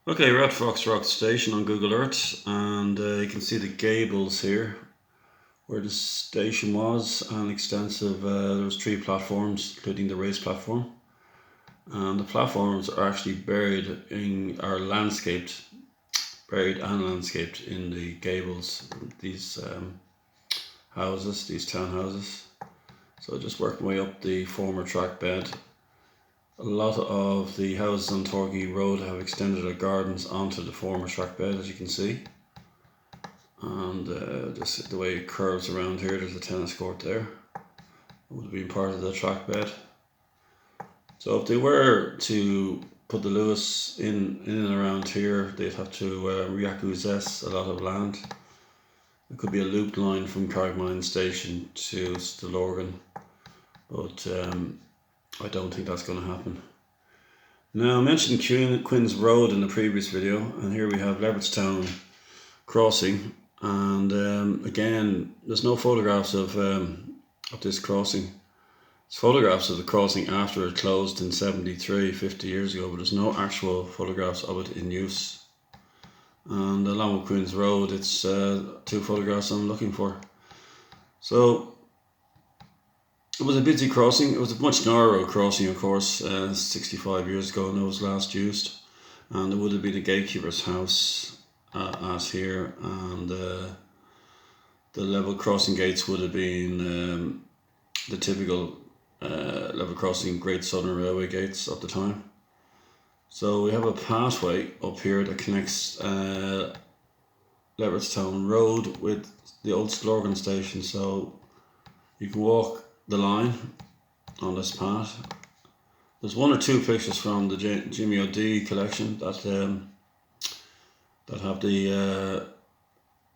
Okay, we're at Foxrock Station on Google Earth, and you can see the gables here where the station was, and extensive. There was 3 platforms, including the race platform, and the platforms are actually buried and landscaped in the gables. These houses, these townhouses. So just working my way up the former track bed. A lot of the houses on Torquay Road have extended their gardens onto the former track bed, as you can see. And just the way it curves around here, there's a tennis court there. It would have been part of the track bed. So if they were to put the luas in and around here, they'd have to reacquisition a lot of land. It could be a loop line from Carrickmine Station to Stillorgan, but I don't think that's going to happen. Now, I mentioned Queen's Road in the previous video, and here we have Leopardstown Crossing, and again, there's no photographs of this crossing. There's photographs of the crossing after it closed in 73, 50 years ago, but there's no actual photographs of it in use. And along with Queen's Road, it's 2 photographs I'm looking for. So it was a busy crossing. It was a much narrower crossing, of course, 65 years ago, and it was last used. And there would have been a gatekeeper's house as here, and the level crossing gates would have been the typical level crossing Great Southern Railway gates of the time. So we have a pathway up here that connects Leopardstown Road with the old Stillorgan station, so you can walk the line on this path. There's 1 or 2 pictures from the Jimmy O'D collection that have the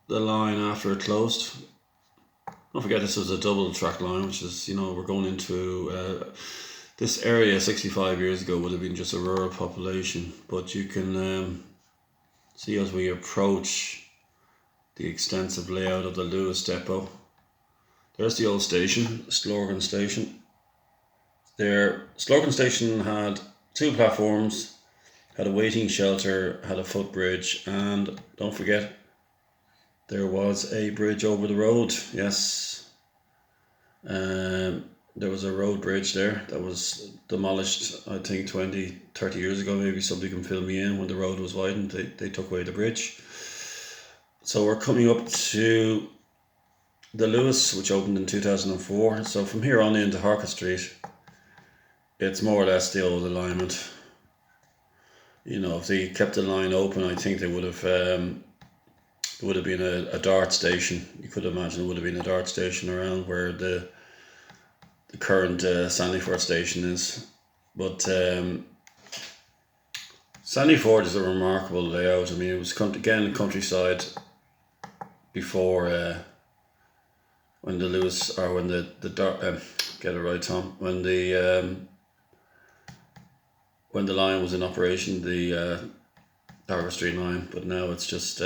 line after it closed. Don't forget, this was a double track line, which is, we're going into this area 65 years ago would have been just a rural population, but you can see as we approach the extensive layout of the Luas depot. There's the old station, Stillorgan Station. Stillorgan Station had 2 platforms, had a waiting shelter, had a footbridge, and don't forget, there was a bridge over the road. Yes, there was a road bridge there that was demolished, I think 20, 30 years ago. Maybe somebody can fill me in. When the road was widened, they took away the bridge. So we're coming up to the luas, which opened in 2004. So from here on into Harker Street, it's more or less the old alignment. If they kept the line open, I think they would have been a dart station. You could imagine it would have been a dart station around where the current Sandyford station is. But Sandyford is a remarkable layout. I mean, it was again countryside before when the luas, or when the get it right, Tom, when the line was in operation, the Harker Street line. But now it's just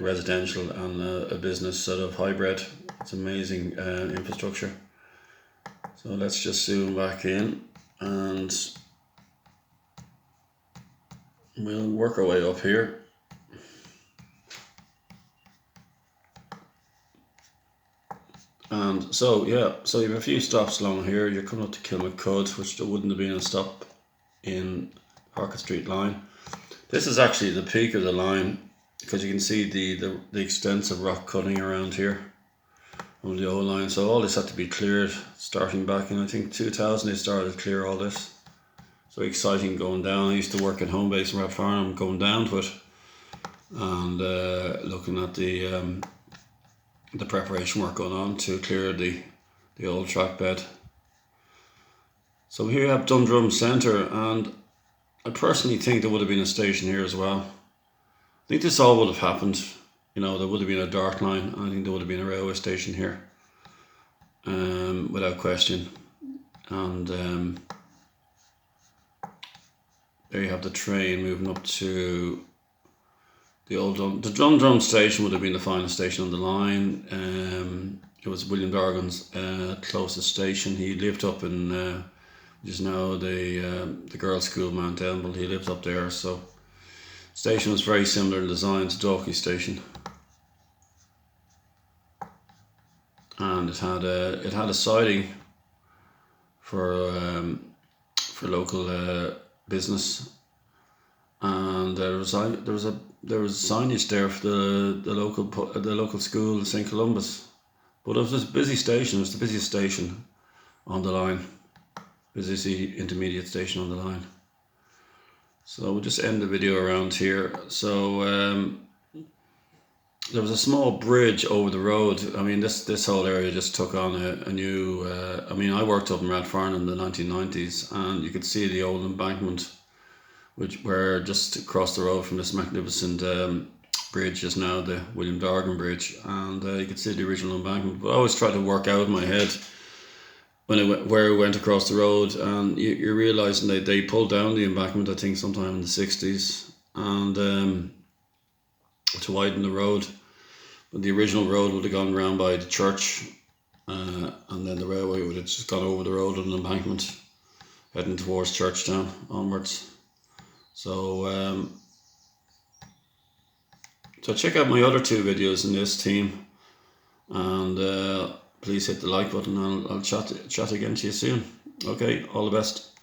residential and a business sort of hybrid. It's amazing infrastructure. So let's just zoom back in and we'll work our way up here. And so you have a few stops along here. You're coming up to Kilmacud, which there wouldn't have been a stop in Harker Street line. This is actually the peak of the line, because you can see the extensive rock cutting around here on the old line. So all this had to be cleared starting back in, I think, 2000. They started to clear all this. So exciting going down. I used to work at home base in Rathfarnham, going down to it and looking at the preparation work going on to clear the old track bed. So here you have Dundrum Centre, and I personally think there would have been a station here as well. I think this all would have happened. There would have been a dart line. I think there would have been a railway station here, without question. And there you have the train moving up to the Dundrum Station. Would have been the final station on the line. It was William Dorgan's closest station. He lived up in which is now the girls' school, Mount Elmble. He lived up there, so Station was very similar in design to Dalkey Station, and it had a siding for local business, and there was signage there for the local school, St. Columbus. But it was a busy station. It was the busiest station on the line, busiest intermediate station on the line. So we'll just end the video around here. So there was a small bridge over the road. I mean, this whole area just took on a new. I mean, I worked up in Rathfarnham in the 1990s, and you could see the old embankment, which were just across the road from this magnificent bridge just now, the William Dargan Bridge, and you could see the original embankment. But I always try to work out in my head where it went across the road, and you're realising they pulled down the embankment, I think sometime in the 60s, and to widen the road. But the original road would have gone round by the church, and then the railway would have just gone over the road on an embankment, heading towards Churchtown onwards. So so check out my other 2 videos in this theme, and please hit the like button, and I'll chat again to you soon. Okay, all the best.